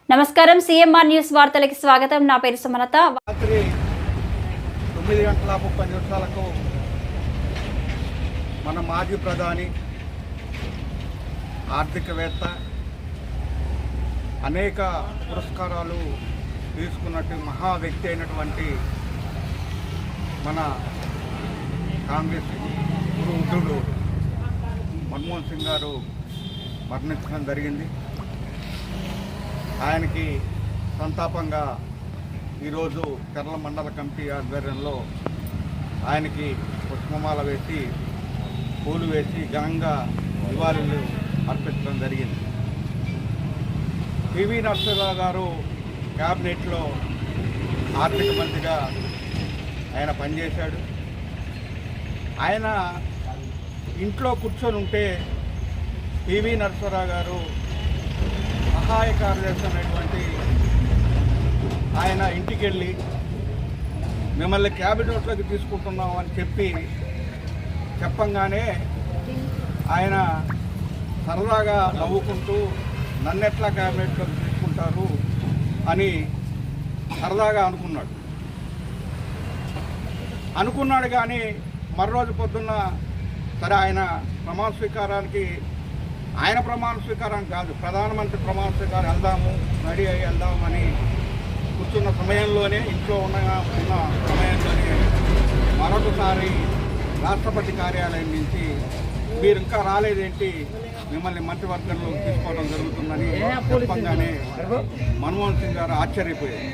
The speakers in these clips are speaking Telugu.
నమస్కారం సిఎంఆర్ న్యూస్ వార్తలకు స్వాగతం. నా పేరు సుమలత. రాత్రి 9:30 మన మాజీ ప్రధాని ఆర్థికవేత్త అనేక పురస్కారాలు తీసుకున్నట్టు మహా వ్యక్తి అయినటువంటి మన కాంగ్రెస్ వృద్ధుడు మన్మోహన్ సింగ్ గారు మరణించడం జరిగింది. ఆయనకి సంతాపంగా ఈరోజు కేరళ మండల కమిటీ ఆధ్వర్యంలో ఆయనకి పుష్పమాల వేసి పూలు వేసి ఘనంగా నివాళులు అర్పించడం జరిగింది. పివి నరసింహారావు గారు క్యాబినెట్లో ఆర్థిక మంత్రిగా ఆయన పనిచేశాడు. ఆయన ఇంట్లో కూర్చొని ఉంటే పివి నరసింహారావు గారు సహాయ కార్యదర్శి అనేటువంటి ఆయన ఇంటికి వెళ్ళి మిమ్మల్ని క్యాబినెట్లోకి తీసుకుంటున్నాం అని చెప్పంగానే ఆయన సరదాగా నవ్వుకుంటూ నన్నెట్లా క్యాబినెట్లోకి తీసుకుంటారు అని సరదాగా అనుకున్నాడు. కానీ మరోజు పొద్దున్న సరే ఆయన ప్రమాణ స్వీకారానికి కాదు, ప్రధానమంత్రి ప్రమాణ స్వీకారం రెడీ అయ్యి వెళ్దామని కూర్చున్న సమయంలోనే ఇంట్లో ఉన్న సమయంలోనే మరొకసారి రాష్ట్రపతి కార్యాలయం నుంచి మీరు ఇంకా రాలేదేంటి, మిమ్మల్ని మంత్రివర్గంలో తీసుకోవడం జరుగుతుందని చెప్పంగానే మన్మోహన్ సింగ్ గారు ఆశ్చర్యపోయారు.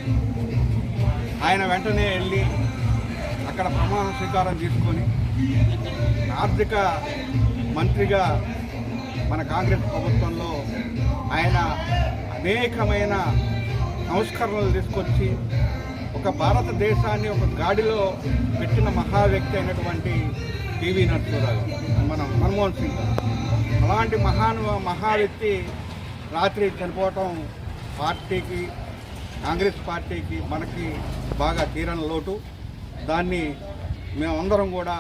ఆయన వెంటనే వెళ్ళి అక్కడ ప్రమాణ స్వీకారం తీసుకొని ఆర్థిక మంత్రిగా మన కాంగ్రెస్ ప్రభుత్వంలో ఆయన అనేకమైన సంస్కరణలు తీసుకొచ్చి ఒక భారతదేశాన్ని ఒక గాడిలో పెట్టిన మహా వ్యక్తి అయినటువంటి పివి నరసింహారావు మన మన్మోహన్ సింగ్ అలాంటి మహా వ్యక్తి రాత్రి చనిపోవటం పార్టీకి, కాంగ్రెస్ పార్టీకి, మనకి బాగా తీరని లోటు. దాన్ని మేమందరం కూడా